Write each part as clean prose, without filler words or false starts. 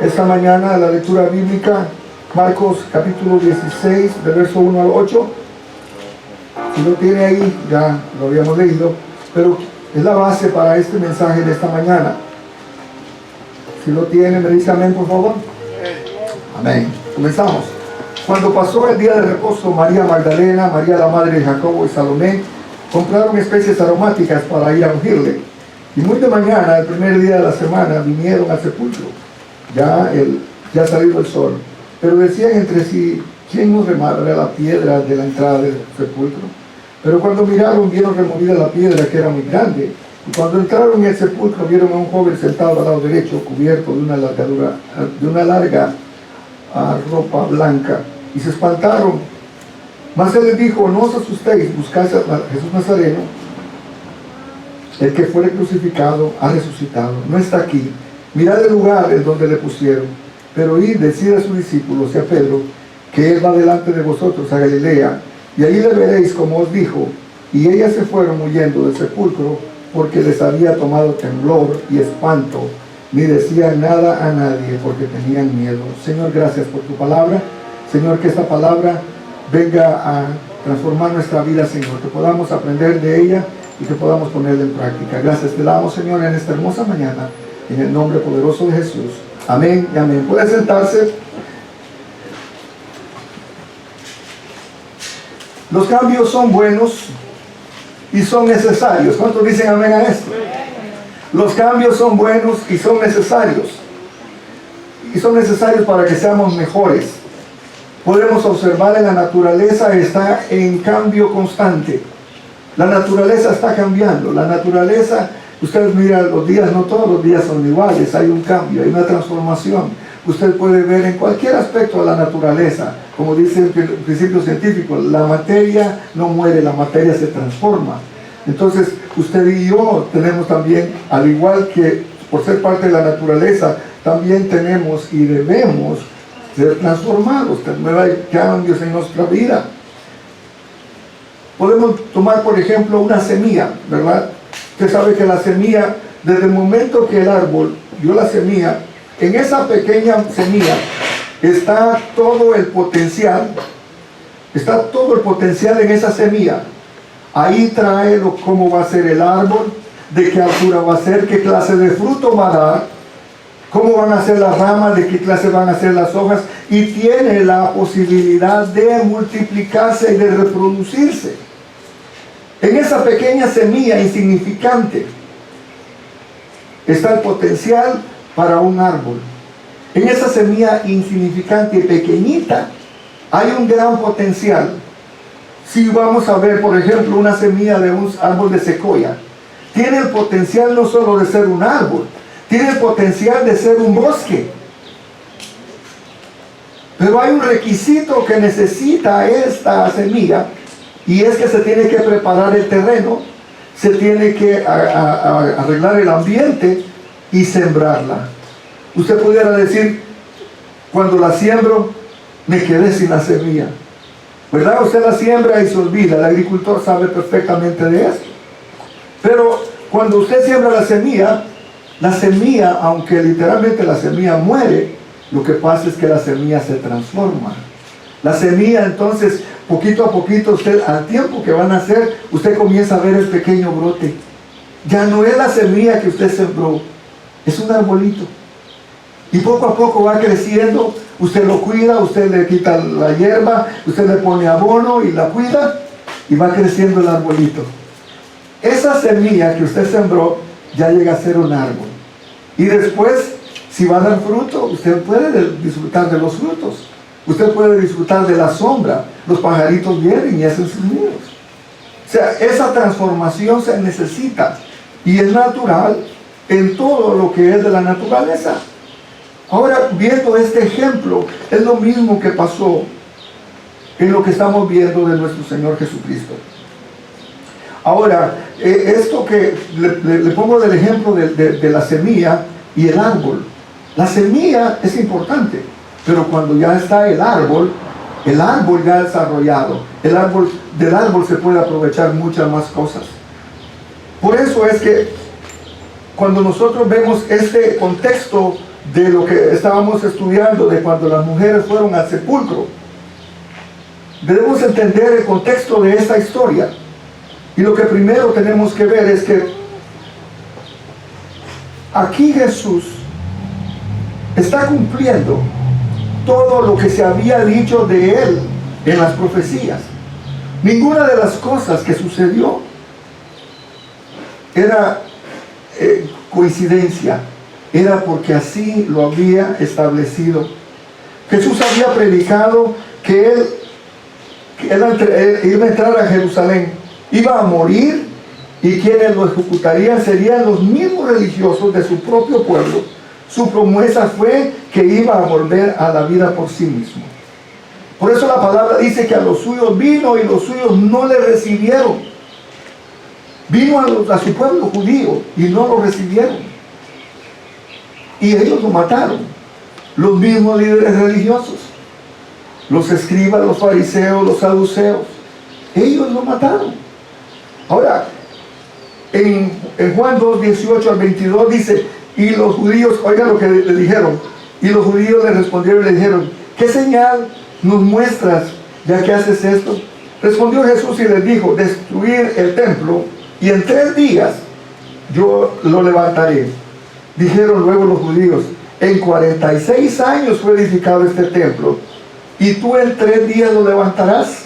esta mañana la lectura bíblica, Marcos capítulo 16, del verso 1 al 8. Si lo tiene ahí, ya lo habíamos leído, pero es la base para este mensaje de esta mañana. Si lo tiene, me dice amén, por favor. Amén. Comenzamos. Cuando pasó el día de reposo, María Magdalena, María la madre de Jacobo y Salomé compraron especies aromáticas para ir a ungirle. Y muy de mañana, el primer día de la semana, vinieron al sepulcro. Ya salido el sol. Pero decían entre sí, ¿quién nos removerá la piedra de la entrada del sepulcro? Pero cuando miraron, vieron removida la piedra, que era muy grande. Y cuando entraron en el sepulcro, vieron a un joven sentado al lado derecho, cubierto de una larga ropa blanca, y se espantaron. Mas él les dijo: no os asustéis, buscad a Jesús Nazareno, el que fuere crucificado ha resucitado, no está aquí. Mirad el lugar en donde le pusieron. Pero id, decid a sus discípulos y a Pedro que él va delante de vosotros a Galilea, y allí le veréis como os dijo. Y ellas se fueron huyendo del sepulcro, porque les había tomado temblor y espanto, ni decían nada a nadie, porque tenían miedo. Señor, gracias por tu palabra. Señor, que esta palabra venga a transformar nuestra vida, Señor, que podamos aprender de ella y que podamos ponerla en práctica. Gracias te damos, Señor, en esta hermosa mañana, en el nombre poderoso de Jesús. Amén y amén. Puede sentarse. Los cambios son buenos y son necesarios. ¿Cuántos dicen amén a esto? Los cambios son buenos y son necesarios. Y son necesarios para que seamos mejores. Podemos observar en la naturaleza, está en cambio constante. La naturaleza está cambiando. La naturaleza, ustedes miran los días, no todos los días son iguales. Hay un cambio, hay una transformación. Usted puede ver en cualquier aspecto de la naturaleza, como dice el principio científico, la materia no muere, la materia se transforma. Entonces, usted y yo tenemos también, al igual que por ser parte de la naturaleza, también tenemos y debemos ser transformados, tener cambios en nuestra vida. Podemos tomar, por ejemplo, una semilla, ¿verdad? Usted sabe que la semilla, desde el momento que el árbol dio la semilla, en esa pequeña semilla está todo el potencial en esa semilla. Ahí trae cómo va a ser el árbol, de qué altura va a ser, qué clase de fruto va a dar, cómo van a ser las ramas, de qué clase van a ser las hojas, y tiene la posibilidad de multiplicarse y de reproducirse. En esa pequeña semilla insignificante está el potencial para un árbol. En esa semilla insignificante y pequeñita hay un gran potencial. Si vamos a ver, por ejemplo, una semilla de un árbol de secoya, tiene el potencial no solo de ser un árbol, tiene el potencial de ser un bosque. Pero hay un requisito que necesita esta semilla, y es que se tiene que preparar el terreno, se tiene que arreglar el ambiente y sembrarla. Usted pudiera decir: cuando la siembro, me quedé sin la semilla. ¿Verdad? Usted la siembra y se olvida. El agricultor sabe perfectamente de esto. Pero cuando usted siembra la semilla, aunque literalmente la semilla muere, lo que pasa es que la semilla se transforma. La semilla, entonces, poquito a poquito, usted, al tiempo que va a nacer, usted comienza a ver el pequeño brote. Ya no es la semilla que usted sembró, es un arbolito. Y poco a poco va creciendo, usted lo cuida, usted le quita la hierba, usted le pone abono y la cuida, y va creciendo el arbolito. Esa semilla que usted sembró ya llega a ser un árbol. Y después, si va a dar fruto, usted puede disfrutar de los frutos. Usted puede disfrutar de la sombra. Los pajaritos vienen y hacen sus nidos. O sea, esa transformación se necesita. Y es natural en todo lo que es de la naturaleza. Ahora, viendo este ejemplo, es lo mismo que pasó en lo que estamos viendo de nuestro Señor Jesucristo. Ahora, esto que le pongo del ejemplo de la semilla y el árbol. La semilla es importante, pero cuando ya está el árbol ya desarrollado, del árbol se puede aprovechar muchas más cosas. Por eso es que cuando nosotros vemos este contexto de lo que estábamos estudiando, de cuando las mujeres fueron al sepulcro. Debemos entender el contexto de esta historia. Y lo que primero tenemos que ver es que aquí Jesús está cumpliendo todo lo que se había dicho de Él en las profecías. Ninguna de las cosas que sucedió era coincidencia, era porque así lo había establecido. Jesús había predicado que Él iba a entrar a Jerusalén, iba a morir, y quienes lo ejecutarían serían los mismos religiosos de su propio pueblo. Su promesa fue que iba a volver a la vida por sí mismo. Por eso la palabra dice que a los suyos vino y los suyos no le recibieron. Vino a su pueblo judío y no lo recibieron. Y ellos lo mataron. Los mismos líderes religiosos, los escribas, los fariseos, los saduceos, ellos lo mataron. Ahora, en Juan 2, 18 al 22 dice, y los judíos, oigan lo que le dijeron, y los judíos le respondieron y le dijeron, ¿qué señal nos muestras ya que haces esto? Respondió Jesús y les dijo, destruir el templo y en 3 días yo lo levantaré. Dijeron luego los judíos, en 46 años fue edificado este templo y tú en 3 días lo levantarás.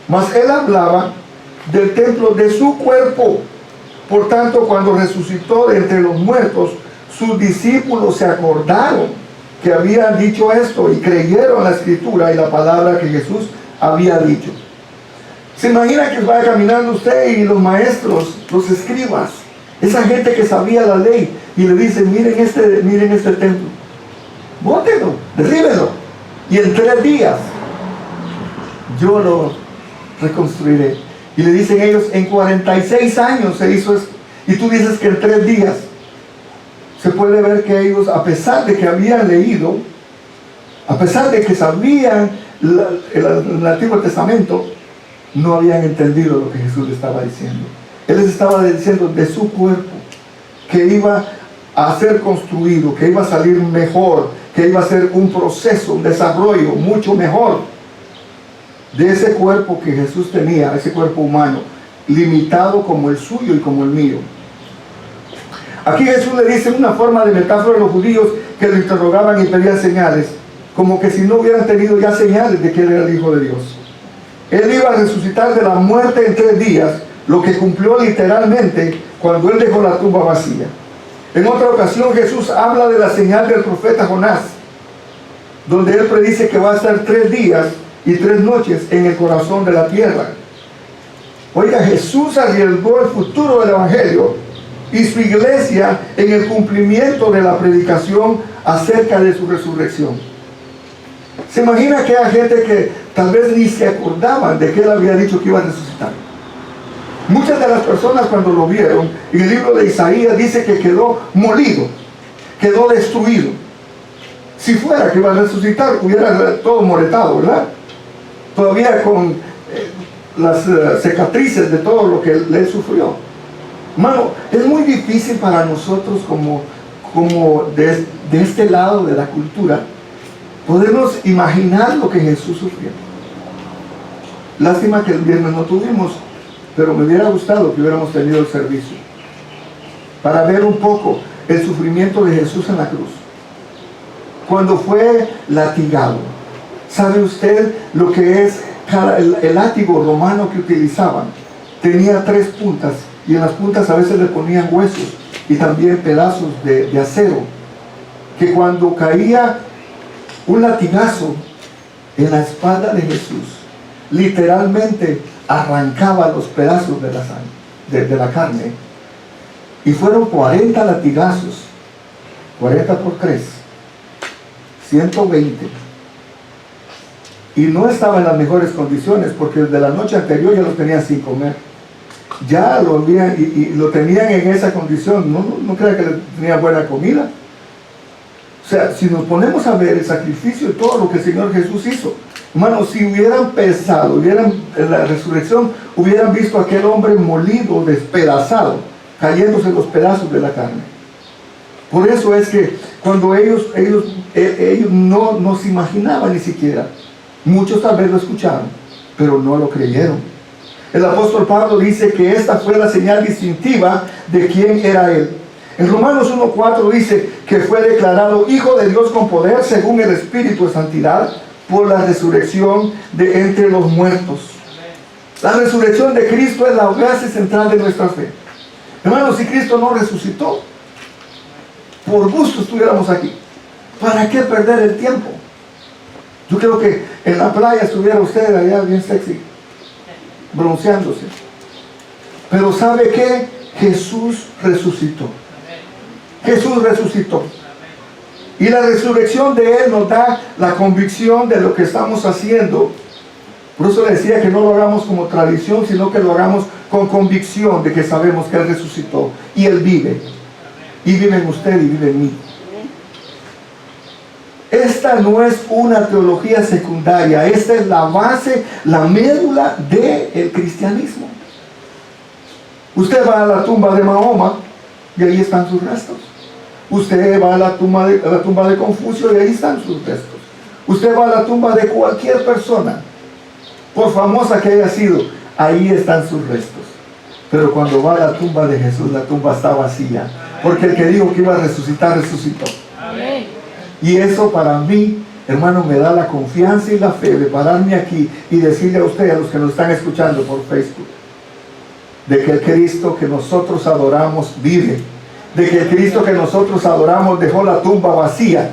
Mas él hablaba del templo de su cuerpo. Por tanto, cuando resucitó de entre los muertos, sus discípulos se acordaron que habían dicho esto y creyeron la escritura y la palabra que Jesús había dicho. ¿Se imagina que vaya caminando usted y los maestros, los escribas, esa gente que sabía la ley, y le dicen, miren este templo, bótenlo, derríbenlo, y en 3 días yo lo reconstruiré? Y le dicen ellos, en 46 años se hizo esto, y tú dices que en 3 días. Se puede ver que ellos, a pesar de que habían leído, a pesar de que sabían el Antiguo Testamento, no habían entendido lo que Jesús les estaba diciendo. Él les estaba diciendo de su cuerpo, que iba a ser construido, que iba a salir mejor, que iba a ser un proceso, un desarrollo mucho mejor de ese cuerpo que Jesús tenía, ese cuerpo humano, limitado como el suyo y como el mío. Aquí Jesús le dice una forma de metáfora a los judíos que lo interrogaban y pedían señales, como que si no hubieran tenido ya señales de que Él era el Hijo de Dios. Él iba a resucitar de la muerte en 3 días, lo que cumplió literalmente cuando Él dejó la tumba vacía. En otra ocasión Jesús habla de la señal del profeta Jonás, donde Él predice que va a estar 3 días y 3 noches en el corazón de la tierra. Oiga, Jesús arriesgó el futuro del Evangelio y su iglesia en el cumplimiento de la predicación acerca de su resurrección. ¿Se imagina que hay gente que tal vez ni se acordaban de que Él había dicho que iba a resucitar? Muchas de las personas cuando lo vieron, en el libro de Isaías dice que quedó molido, quedó destruido. Si fuera que iba a resucitar, hubiera todo moretado, ¿verdad? Todavía con las cicatrices de todo lo que Él sufrió. Hermano, es muy difícil para nosotros como de este lado de la cultura podernos imaginar lo que Jesús sufrió. Lástima que el viernes no tuvimos, pero me hubiera gustado que hubiéramos tenido el servicio para ver un poco el sufrimiento de Jesús en la cruz. Cuando fue latigado, ¿sabe usted lo que es el látigo romano que utilizaban? Tenía 3 puntas y en las puntas a veces le ponían huesos y también pedazos de acero, que cuando caía un latigazo en la espalda de Jesús, literalmente arrancaba los pedazos de la sangre, de la carne. Y fueron 40 latigazos, 40 por 3, 120. Y no estaba en las mejores condiciones, porque desde la noche anterior ya lo tenían sin comer. Ya lo habían, y lo tenían en esa condición. No crea que le tenían buena comida. O sea, si nos ponemos a ver el sacrificio y todo lo que el Señor Jesús hizo, hermanos, si hubieran pensado, en la resurrección, hubieran visto a aquel hombre molido, despedazado, cayéndose los pedazos de la carne. Por eso es que cuando ellos no se imaginaban ni siquiera, muchos tal vez lo escucharon, pero no lo creyeron. El apóstol Pablo dice que esta fue la señal distintiva de quién era él. En Romanos 1:4 dice que fue declarado Hijo de Dios con poder según el Espíritu de Santidad por la resurrección de entre los muertos. La resurrección de Cristo es la base central de nuestra fe. Hermanos, si Cristo no resucitó, por gusto estuviéramos aquí. ¿Para qué perder el tiempo? Yo creo que en la playa estuviera usted allá bien sexy, bronceándose. Pero ¿sabe qué? Jesús resucitó. Jesús resucitó. Y la resurrección de Él nos da la convicción de lo que estamos haciendo. Por eso le decía que no lo hagamos como tradición, sino que lo hagamos con convicción de que sabemos que Él resucitó. Y Él vive. Y vive en usted y vive en mí. Esta no es una teología secundaria. Esta es la base, la médula del cristianismo. Usted va a la tumba de Mahoma y ahí están sus restos. Usted va a la tumba de Confucio y ahí están sus restos. Usted va a la tumba de cualquier persona, por famosa que haya sido, ahí están sus restos. Pero cuando va a la tumba de Jesús, la tumba está vacía, porque el que dijo que iba a resucitar, resucitó. Amén. Y eso para mí, hermano, me da la confianza y la fe de pararme aquí y decirle a usted, a los que nos están escuchando por Facebook, de que el Cristo que nosotros adoramos vive, de que el Cristo que nosotros adoramos dejó la tumba vacía,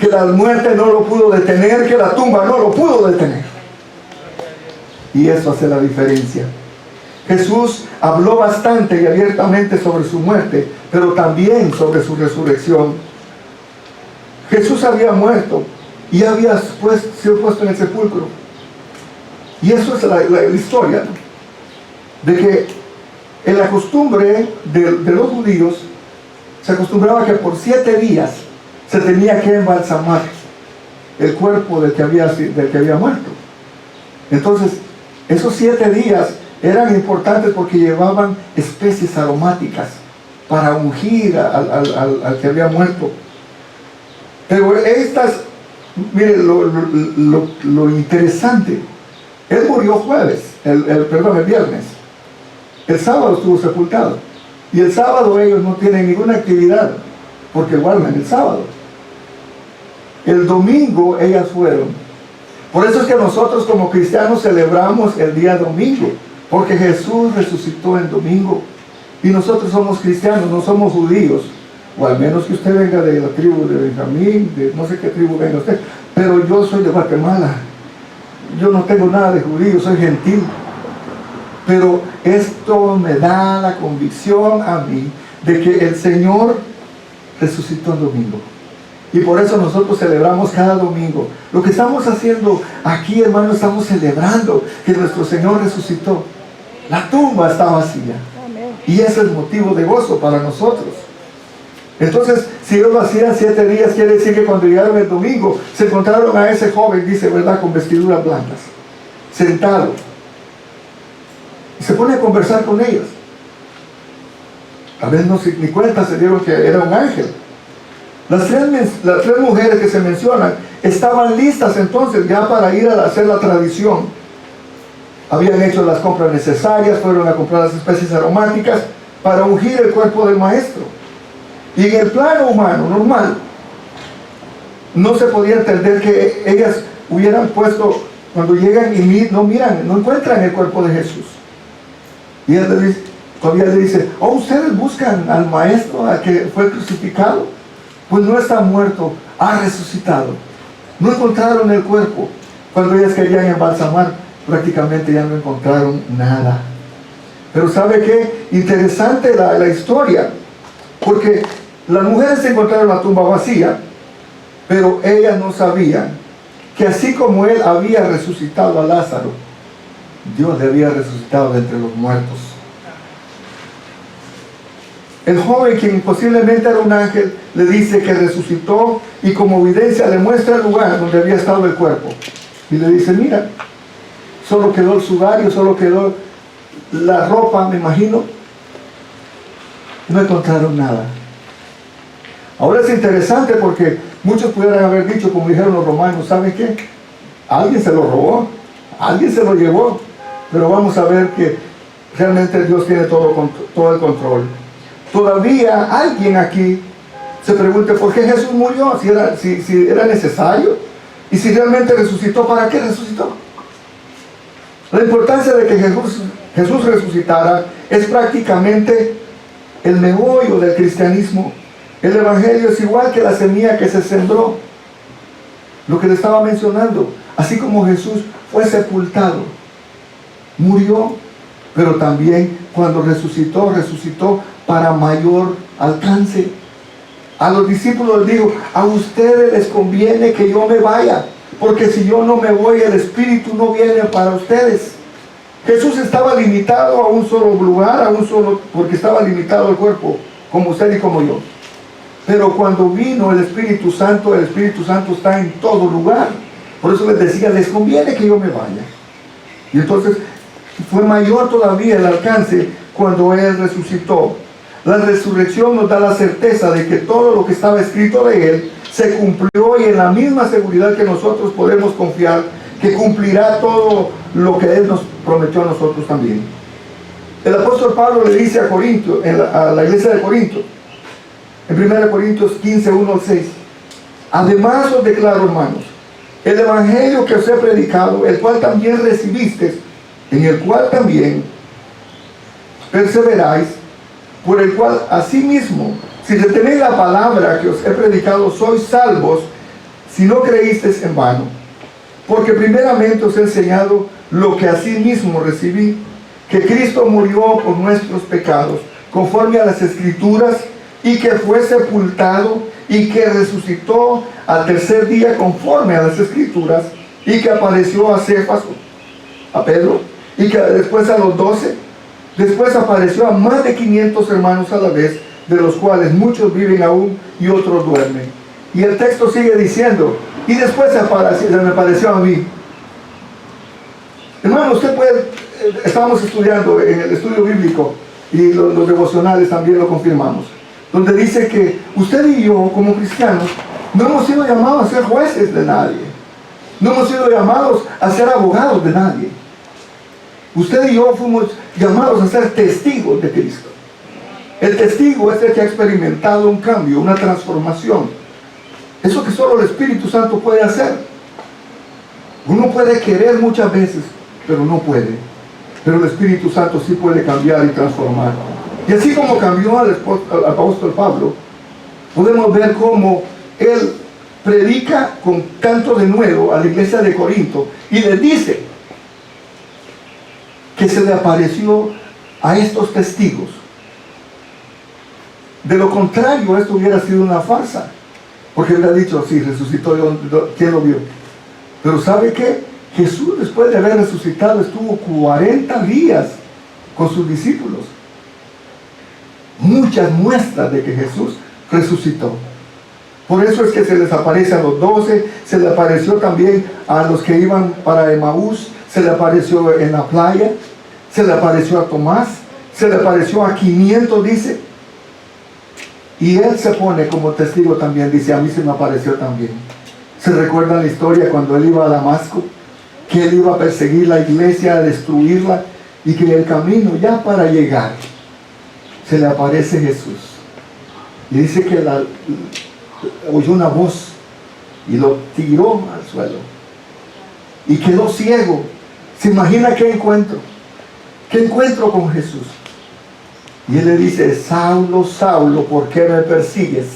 que la muerte no lo pudo detener, que la tumba no lo pudo detener. Y eso hace la diferencia. Jesús habló bastante y abiertamente sobre su muerte, pero también sobre su resurrección. Jesús había muerto y había sido puesto en el sepulcro. Y eso es la historia, ¿no? De que en la costumbre de los judíos se acostumbraba que por 7 días se tenía que embalsamar el cuerpo del que había muerto. Entonces, esos 7 días eran importantes porque llevaban especies aromáticas para ungir al que había muerto. Pero miren lo interesante, él murió el viernes. El sábado estuvo sepultado. Y el sábado ellos no tienen ninguna actividad, porque guardan el sábado. El domingo ellas fueron. Por eso es que nosotros como cristianos celebramos el día domingo, porque Jesús resucitó el domingo. Y nosotros somos cristianos, no somos judíos. O al menos que usted venga de la tribu de Benjamín, de no sé qué tribu venga usted. Pero yo soy de Guatemala. Yo no tengo nada de judío, soy gentil. Pero esto me da la convicción a mí de que el Señor resucitó el domingo. Y por eso nosotros celebramos cada domingo. Lo que estamos haciendo aquí, hermano, estamos celebrando que nuestro Señor resucitó. La tumba está vacía. Y ese es motivo de gozo para nosotros. Entonces, si ellos lo hacían 7 días, quiere decir que cuando llegaron el domingo, se encontraron a ese joven, dice, ¿verdad?, con vestiduras blancas, sentado. Y se pone a conversar con ellos. A veces ni cuenta se dieron que era un ángel. Las tres mujeres que se mencionan estaban listas entonces ya para ir a hacer la tradición. Habían hecho las compras necesarias, fueron a comprar las especies aromáticas para ungir el cuerpo del maestro. Y en el plano humano, normal, no se podía entender que ellas hubieran puesto, cuando llegan y no encuentran el cuerpo de Jesús. Y todavía le dice, ustedes buscan al maestro, al que fue crucificado. Pues no está muerto, ha resucitado. No encontraron el cuerpo. Cuando ellas querían embalsamar, prácticamente ya no encontraron nada. Pero ¿sabe qué? Interesante la historia, porque las mujeres encontraron la tumba vacía, pero ellas no sabían que así como él había resucitado a Lázaro, Dios le había resucitado de entre los muertos. El joven, quien posiblemente era un ángel, le dice que resucitó y como evidencia le muestra el lugar donde había estado el cuerpo. Y le dice, mira, solo quedó el sudario, solo quedó la ropa, me imagino. No encontraron nada. Ahora es interesante porque muchos pudieran haber dicho, como dijeron los romanos, ¿saben qué? Alguien se lo robó, alguien se lo llevó, pero vamos a ver que realmente Dios tiene todo el control. Todavía alguien aquí se pregunta por qué Jesús murió, si era necesario, y si realmente resucitó, ¿para qué resucitó? La importancia de que Jesús resucitara es prácticamente el meollo del cristianismo. El evangelio es igual que la semilla que se sembró, lo que le estaba mencionando. Así como Jesús fue sepultado, murió, pero también cuando resucitó para mayor alcance. A los discípulos les dijo, a ustedes les conviene que yo me vaya, porque si yo no me voy, el Espíritu no viene para ustedes. Jesús estaba limitado a un solo lugar, porque estaba limitado el cuerpo, como usted y como yo. Pero cuando vino el Espíritu Santo está en todo lugar. Por eso les decía, les conviene que yo me vaya. Y entonces fue mayor todavía el alcance cuando Él resucitó. La resurrección nos da la certeza de que todo lo que estaba escrito de Él se cumplió, y en la misma seguridad que nosotros podemos confiar que cumplirá todo lo que Él nos prometió a nosotros también. El apóstol Pablo le dice a la iglesia de Corinto, en 1 Corintios 15, 1 al 6, además os declaro, hermanos, el evangelio que os he predicado, el cual también recibisteis, en el cual también perseveráis, por el cual asimismo, si retenéis la palabra que os he predicado, sois salvos, si no creísteis en vano. Porque primeramente os he enseñado lo que asimismo recibí, que Cristo murió por nuestros pecados, conforme a las Escrituras, y que fue sepultado, y que resucitó al tercer día conforme a las Escrituras, y que apareció a Cefas, a Pedro, y que después a los 12, después apareció a más de 500 hermanos a la vez, de los cuales muchos viven aún y otros duermen. Y el texto sigue diciendo, y después se me apareció a mí. Hermano, usted puede, estábamos estudiando en el estudio bíblico, y los devocionales también lo confirmamos, donde dice que usted y yo, como cristianos, no hemos sido llamados a ser jueces de nadie. No hemos sido llamados a ser abogados de nadie. Usted y yo fuimos llamados a ser testigos de Cristo. El testigo es el que ha experimentado un cambio, una transformación. Eso que solo el Espíritu Santo puede hacer. Uno puede querer muchas veces, pero no puede. Pero el Espíritu Santo sí puede cambiar y transformar. Y así como cambió al apóstol Pablo, podemos ver cómo él predica con tanto de nuevo a la iglesia de Corinto y le dice que se le apareció a estos testigos. De lo contrario, esto hubiera sido una farsa, porque él ha dicho, sí, resucitó, ¿quién lo vio? Pero ¿sabe qué? Jesús, después de haber resucitado, estuvo 40 días con sus discípulos. Muchas muestras de que Jesús resucitó. Por eso es que se les aparece a los 12, se le apareció también a los que iban para Emaús, se le apareció en la playa, se le apareció a Tomás, se le apareció a 500, dice. Y él se pone como testigo también, dice, a mí se me apareció también. ¿Se recuerda la historia cuando él iba a Damasco? Que él iba a perseguir la iglesia, a destruirla, y que en el camino ya para llegar se le aparece Jesús. Y dice que oyó una voz y lo tiró al suelo. Y quedó ciego. ¿Se imagina qué encuentro? ¿Qué encuentro con Jesús? Y él le dice, Saulo, Saulo, ¿por qué me persigues?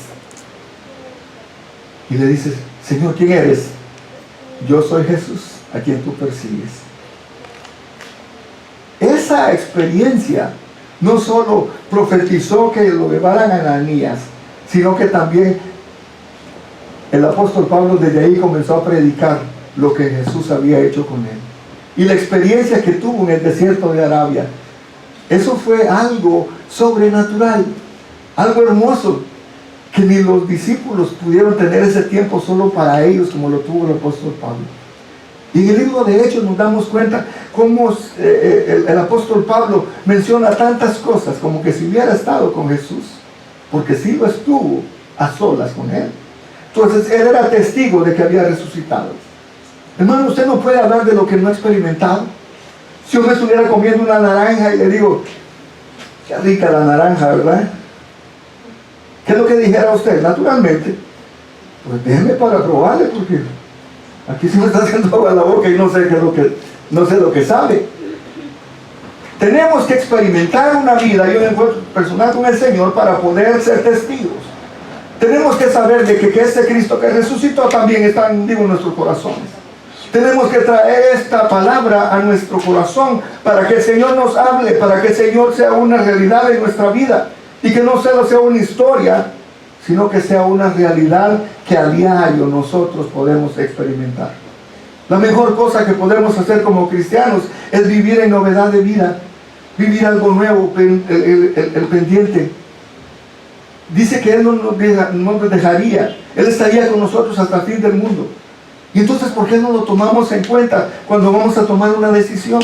Y le dice, Señor, ¿quién eres? Yo soy Jesús, a quien tú persigues. Esa experiencia no solo profetizó que lo llevaran a Ananías, sino que también el apóstol Pablo desde ahí comenzó a predicar lo que Jesús había hecho con él. Y la experiencia que tuvo en el desierto de Arabia, eso fue algo sobrenatural, algo hermoso, que ni los discípulos pudieron tener ese tiempo solo para ellos como lo tuvo el apóstol Pablo. Y en el libro de Hechos nos damos cuenta cómo el apóstol Pablo menciona tantas cosas como que si hubiera estado con Jesús, porque sí lo estuvo, a solas con Él. Entonces Él era testigo de que había resucitado. Hermano, usted no puede hablar de lo que no ha experimentado. Si yo me estuviera comiendo una naranja y le digo, qué rica la naranja, ¿verdad? ¿Qué es lo que dijera usted? Naturalmente, pues déjeme para probarle, porque aquí se me está haciendo agua en la boca y no sé lo que sabe. Tenemos que experimentar una vida y un encuentro personal con el Señor para poder ser testigos. Tenemos que saber de que ese Cristo que resucitó también está vivo en nuestros corazones. Tenemos que traer esta palabra a nuestro corazón para que el Señor nos hable, para que el Señor sea una realidad en nuestra vida y que no solo sea una historia, sino que sea una realidad que a diario nosotros podemos experimentar. La mejor cosa que podemos hacer como cristianos es vivir en novedad de vida, vivir algo nuevo, el pendiente. Dice que Él no nos dejaría, Él estaría con nosotros hasta el fin del mundo. Y entonces, ¿por qué no lo tomamos en cuenta cuando vamos a tomar una decisión?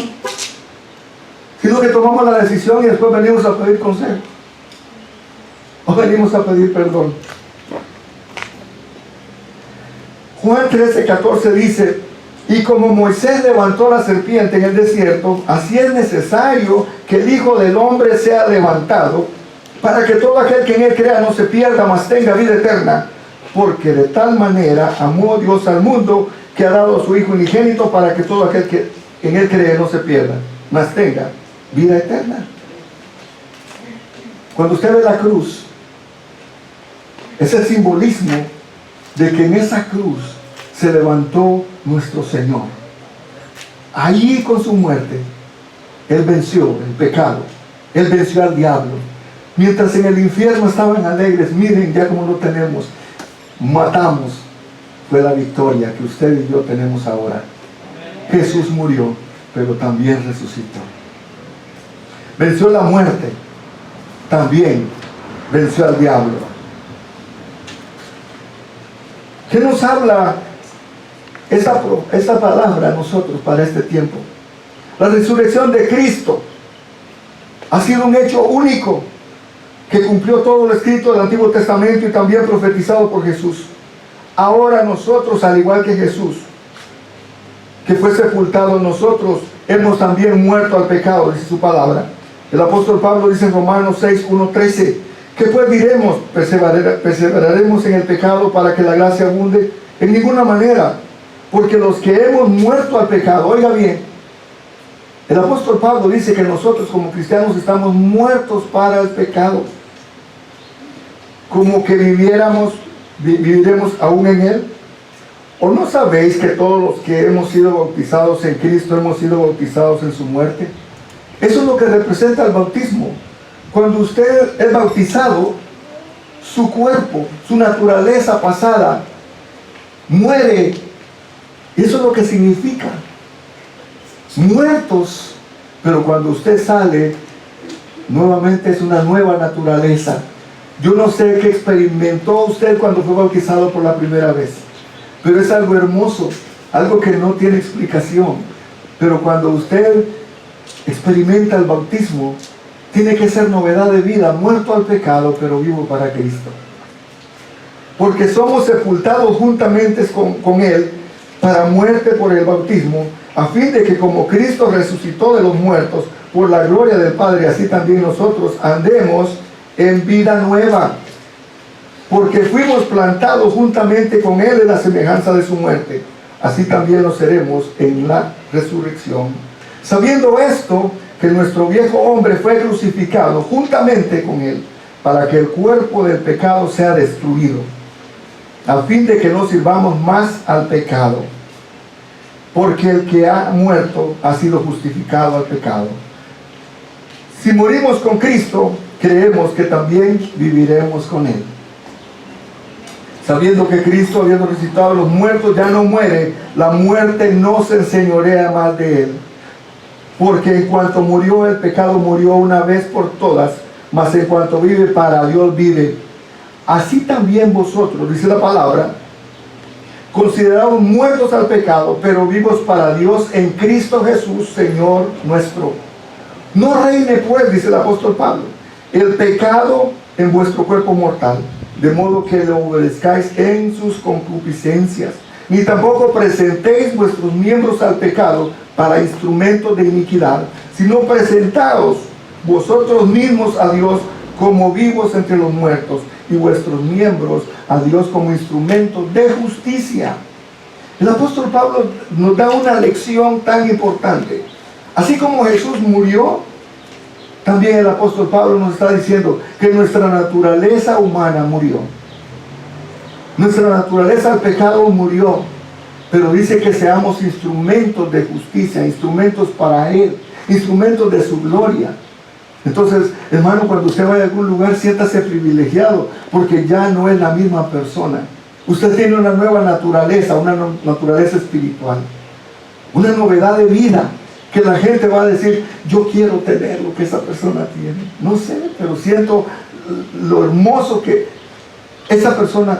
Sino que tomamos la decisión y después venimos a pedir consejo. O venimos a pedir perdón. Juan 13:14 dice, y como Moisés levantó la serpiente en el desierto, así es necesario que el Hijo del Hombre sea levantado, para que todo aquel que en Él crea no se pierda, mas tenga vida eterna. Porque de tal manera amó Dios al mundo, que ha dado a su Hijo unigénito, para que todo aquel que en Él cree no se pierda, mas tenga vida eterna. Cuando usted ve la cruz, es el simbolismo de que en esa cruz se levantó nuestro Señor. Allí con su muerte, Él venció el pecado, Él venció al diablo. Mientras en el infierno estaban alegres, miren ya como lo tenemos, matamos, fue la victoria que usted y yo tenemos ahora. Jesús murió, pero también resucitó. Venció la muerte, también venció al diablo. ¿Qué nos habla esta palabra a nosotros para este tiempo? La resurrección de Cristo ha sido un hecho único que cumplió todo lo escrito del Antiguo Testamento y también profetizado por Jesús. Ahora nosotros, al igual que Jesús, que fue sepultado, nosotros hemos también muerto al pecado, dice su palabra. El apóstol Pablo dice en Romanos 6:1-13, ¿qué pues diremos? ¿Perseveraremos en el pecado para que la gracia abunde? En ninguna manera, porque los que hemos muerto al pecado, oiga bien, el apóstol Pablo dice que nosotros como cristianos estamos muertos para el pecado, como que viviremos aún en Él. ¿O no sabéis que todos los que hemos sido bautizados en Cristo hemos sido bautizados en su muerte? Eso es lo que representa el bautismo. Cuando usted es bautizado, su cuerpo, su naturaleza pasada muere. Y eso es lo que significa. Muertos, pero cuando usted sale, nuevamente es una nueva naturaleza. Yo no sé qué experimentó usted cuando fue bautizado por la primera vez, pero es algo hermoso, algo que no tiene explicación. Pero cuando usted experimenta el bautismo, tiene que ser novedad de vida, muerto al pecado, pero vivo para Cristo. Porque somos sepultados juntamente con Él para muerte por el bautismo, a fin de que como Cristo resucitó de los muertos por la gloria del Padre, así también nosotros andemos en vida nueva. Porque fuimos plantados juntamente con Él en la semejanza de su muerte, así también lo seremos en la resurrección. Sabiendo esto, que nuestro viejo hombre fue crucificado juntamente con Él, para que el cuerpo del pecado sea destruido, a fin de que no sirvamos más al pecado. Porque el que ha muerto ha sido justificado al pecado. Si morimos con Cristo, creemos que también viviremos con Él. Sabiendo que Cristo, habiendo resucitado a los muertos, ya no muere, la muerte no se enseñorea más de Él. Porque en cuanto murió el pecado, murió una vez por todas, mas en cuanto vive, para Dios vive. Así también vosotros, dice la palabra, considerados muertos al pecado, pero vivos para Dios en Cristo Jesús, Señor nuestro. No reine pues, dice el apóstol Pablo, el pecado en vuestro cuerpo mortal, de modo que le obedezcáis en sus concupiscencias. Ni tampoco presentéis vuestros miembros al pecado para instrumentos de iniquidad, sino presentaos vosotros mismos a Dios como vivos entre los muertos, y vuestros miembros a Dios como instrumentos de justicia. El apóstol Pablo nos da una lección tan importante. Así como Jesús murió, también el apóstol Pablo nos está diciendo que nuestra naturaleza humana murió. Nuestra naturaleza al pecado murió, pero dice que seamos instrumentos de justicia, instrumentos para Él, instrumentos de su gloria. Entonces, hermano, cuando usted vaya a algún lugar, siéntase privilegiado, porque ya no es la misma persona. Usted tiene una nueva naturaleza, una naturaleza espiritual, una novedad de vida, que la gente va a decir, yo quiero tener lo que esa persona tiene. No sé, pero siento lo hermoso que esa persona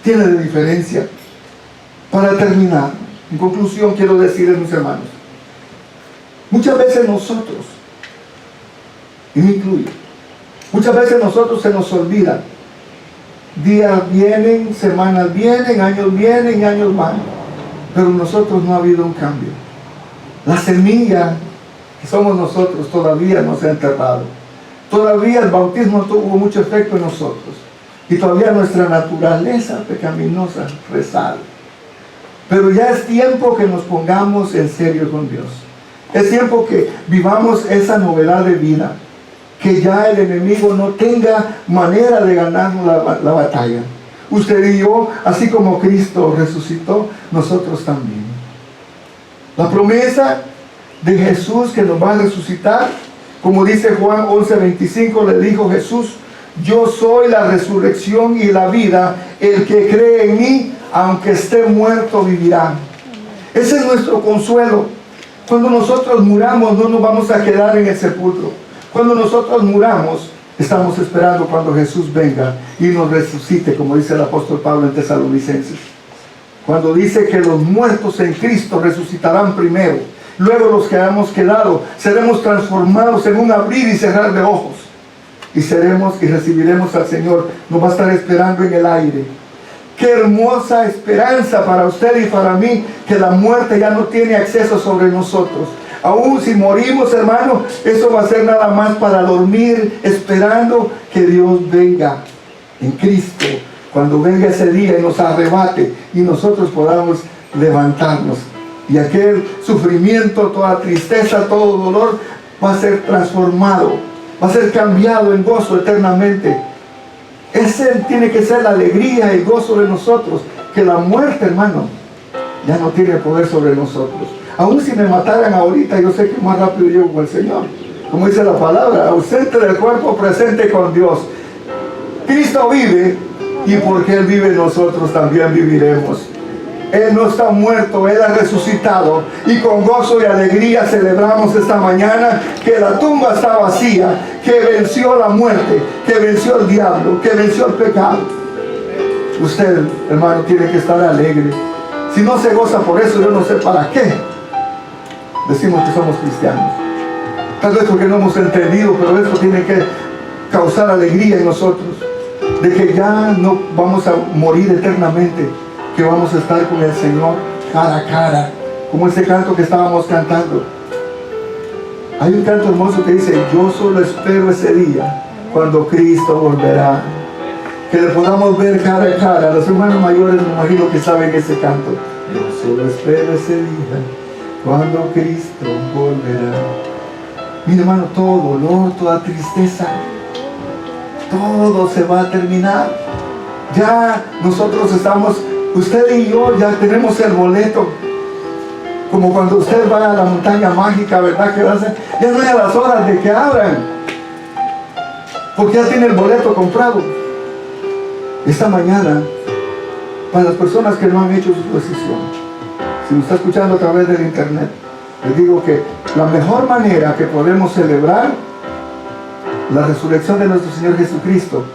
tiene de diferencia. Para terminar, en conclusión, quiero decirles, mis hermanos, muchas veces nosotros, y me incluyo, muchas veces nosotros se nos olvida. Días vienen, semanas vienen, años vienen y años van, pero nosotros no ha habido un cambio. La semilla que somos nosotros todavía no se ha enterrado. Todavía el bautismo tuvo mucho efecto en nosotros. Y todavía nuestra naturaleza pecaminosa resale. Pero ya es tiempo que nos pongamos en serio con Dios. Es tiempo que vivamos esa novedad de vida. Que ya el enemigo no tenga manera de ganar la batalla. Usted y yo, así como Cristo resucitó, nosotros también. La promesa de Jesús que nos va a resucitar, como dice Juan 11:25, le dijo Jesús, yo soy la resurrección y la vida, el que cree en mí, aunque esté muerto, vivirá. Ese es nuestro consuelo. Cuando nosotros muramos, no nos vamos a quedar en el sepulcro. Cuando nosotros muramos, estamos esperando cuando Jesús venga y nos resucite, como dice el apóstol Pablo en Tesalonicenses. Cuando dice que los muertos en Cristo resucitarán primero, luego los que hayamos quedado seremos transformados en un abrir y cerrar de ojos, y recibiremos al Señor. Nos va a estar esperando en el aire. Qué hermosa esperanza para usted y para mí, que la muerte ya no tiene acceso sobre nosotros. Aún si morimos, hermano, eso va a ser nada más para dormir, esperando que Dios venga en Cristo. Cuando venga ese día y nos arrebate y nosotros podamos levantarnos. Y aquel sufrimiento, toda tristeza, todo dolor va a ser transformado, va a ser cambiado en gozo eternamente. Ese tiene que ser la alegría y el gozo de nosotros. Que la muerte, hermano, ya no tiene poder sobre nosotros. Aún si me mataran ahorita, yo sé que más rápido llego con el Señor. Como dice la palabra, ausente del cuerpo, presente con Dios. Cristo vive, y porque Él vive, nosotros también viviremos. Él no está muerto, Él ha resucitado, y con gozo y alegría celebramos esta mañana que la tumba está vacía, que venció la muerte, que venció el diablo, que venció el pecado. Usted, hermano, tiene que estar alegre. Si no se goza por eso, yo no sé para qué decimos que somos cristianos. Tal vez porque no hemos entendido, pero esto tiene que causar alegría en nosotros, de que ya no vamos a morir eternamente, que vamos a estar con el Señor cara a cara, como ese canto que estábamos cantando. Hay un canto hermoso que dice, yo solo espero ese día cuando Cristo volverá, que le podamos ver cara a cara. Los hermanos mayores me imagino que saben ese canto. Yo solo espero ese día cuando Cristo volverá. Mi hermano, todo dolor, toda tristeza, todo se va a terminar. Ya nosotros estamos, usted y yo ya tenemos el boleto. Como cuando usted va a la montaña mágica, ¿verdad? Que va a hacer, ya no es a las horas de que abran, porque ya tiene el boleto comprado. Esta mañana, para las personas que no han hecho su decisión, si me está escuchando a través del internet, les digo que la mejor manera que podemos celebrar la resurrección de nuestro Señor Jesucristo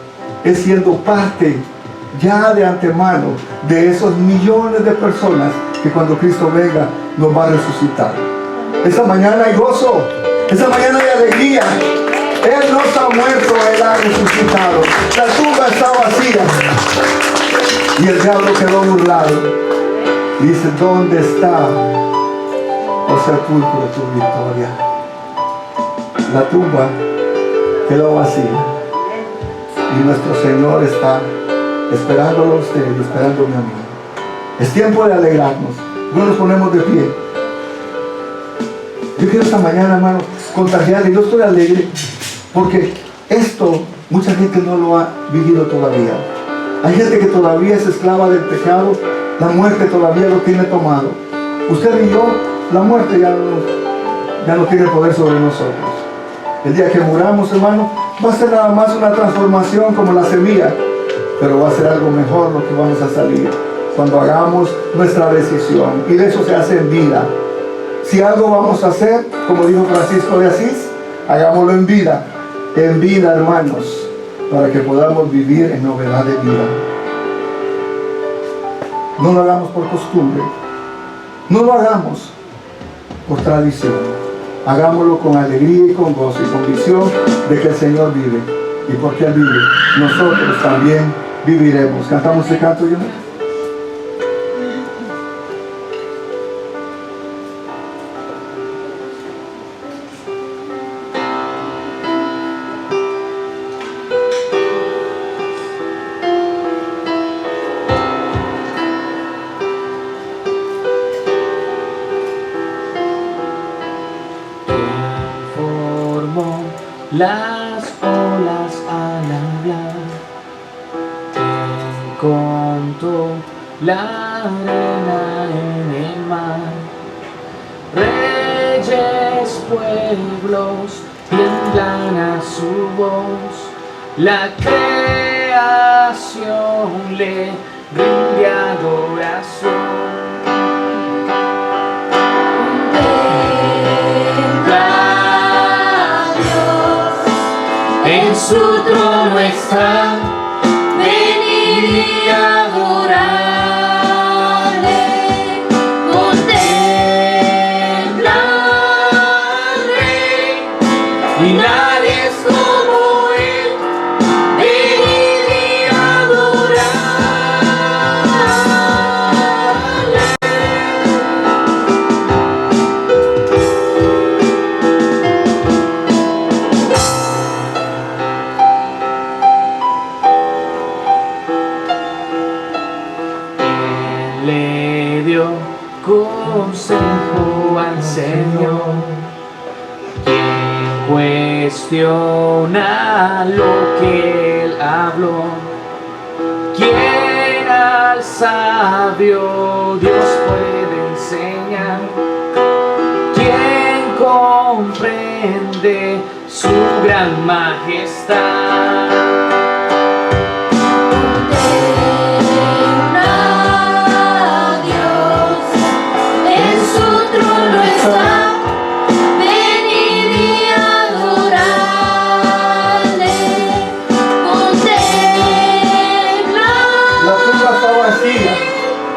es siendo parte ya de antemano de esos millones de personas que cuando Cristo venga nos va a resucitar. Esta mañana hay gozo, esta mañana hay alegría. Él no está muerto, Él ha resucitado. La tumba está vacía. Y el diablo quedó burlado. Dice, ¿dónde está, oh sepulcro, tu victoria? La tumba quedó vacía. Y nuestro Señor está esperándolo a usted y esperándome a mí. Es tiempo de alegrarnos. No nos ponemos de pie. Yo quiero esta mañana, hermano, contagiarle. Yo estoy alegre porque esto mucha gente no lo ha vivido todavía. Hay gente que todavía es esclava del pecado. La muerte todavía lo tiene tomado. Usted y yo, la muerte ya no tiene poder sobre nosotros. El día que muramos, hermano, va a ser nada más una transformación como la semilla, pero va a ser algo mejor lo que vamos a salir cuando hagamos nuestra decisión. Y de eso se hace en vida. Si algo vamos a hacer, como dijo Francisco de Asís, hagámoslo en vida, hermanos, para que podamos vivir en novedad de vida. No lo hagamos por costumbre, no lo hagamos por tradición, hagámoslo con alegría y con gozo y convicción de que el Señor vive, y porque Él vive, nosotros también viviremos. ¿Cantamos este canto, yo? Las olas al hablar, quien contó la arena en el mar. Reyes, pueblos, tiemblan a su voz, la creación le rinde adoración. En su trono está, venid y adorarle, contempla al Rey, y nadie es como Él, venid y adorarle. Le dio consejo al Señor, quien cuestiona lo que Él habló, quien al sabio Dios puede enseñar, quien comprende su gran majestad.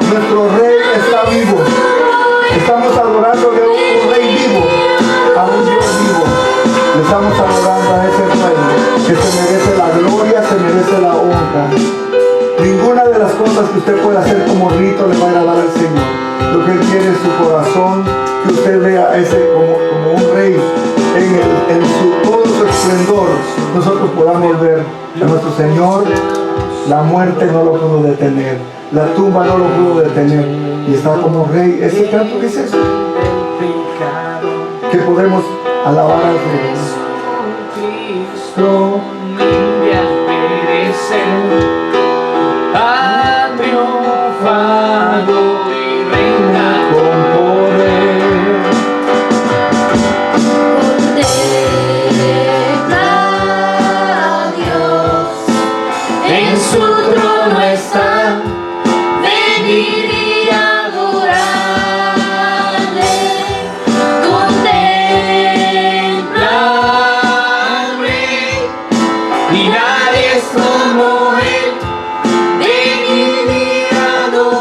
Nuestro Rey está vivo. Estamos adorando a un Rey vivo, a un Dios vivo. Le estamos adorando a ese Rey que se merece la gloria, se merece la honra. Ninguna de las cosas que usted pueda hacer como rito le va a agradar al Señor. Lo que Él quiere es su corazón, que usted vea a ese como un Rey en todo su esplendor. Nosotros podamos ver a nuestro Señor. La muerte no lo pudo detener, la tumba no lo pudo detener, y está como Rey. Ese canto, ¿qué es eso? Que podemos alabar al Rey. Cristo ha triunfado y reina con poder. Contempla a Dios, en su trono está, venid y adorarle, contempla al Rey, y nadie es como Él, venid y adorarle.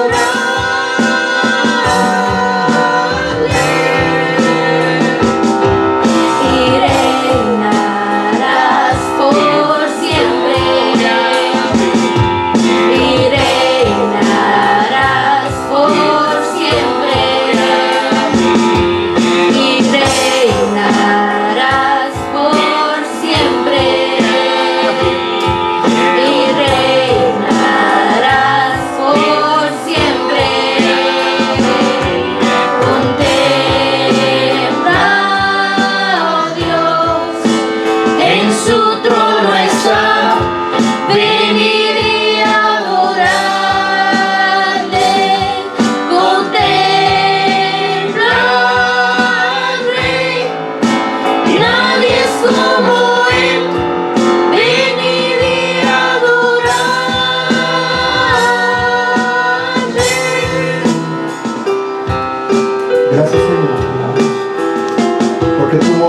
Y reinarás por siempre, y reinarás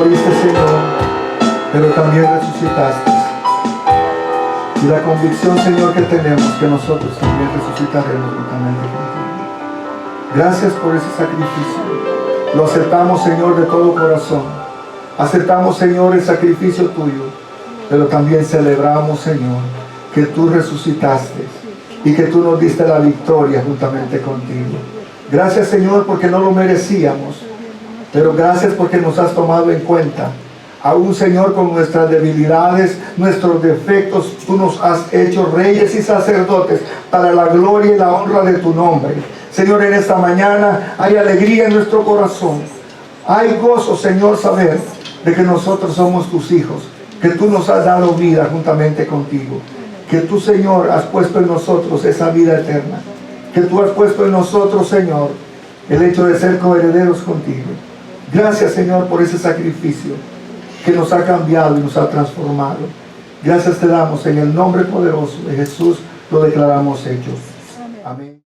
moriste, Señor, pero también resucitaste. Y la convicción, Señor, que tenemos, que nosotros también resucitaremos juntamente contigo. Gracias por ese sacrificio. Lo aceptamos, Señor, de todo corazón. Aceptamos, Señor, el sacrificio tuyo, pero también celebramos, Señor, que tú resucitaste y que tú nos diste la victoria juntamente contigo. Gracias, Señor, porque no lo merecíamos, pero gracias porque nos has tomado en cuenta. Aún, Señor, con nuestras debilidades, nuestros defectos, tú nos has hecho reyes y sacerdotes para la gloria y la honra de tu nombre. Señor, en esta mañana hay alegría en nuestro corazón. Hay gozo, Señor, saber de que nosotros somos tus hijos, que tú nos has dado vida juntamente contigo, que tú, Señor, has puesto en nosotros esa vida eterna, que tú has puesto en nosotros, Señor, el hecho de ser coherederos contigo. Gracias, Señor, por ese sacrificio que nos ha cambiado y nos ha transformado. Gracias te damos en el nombre poderoso de Jesús, lo declaramos hecho. Amén.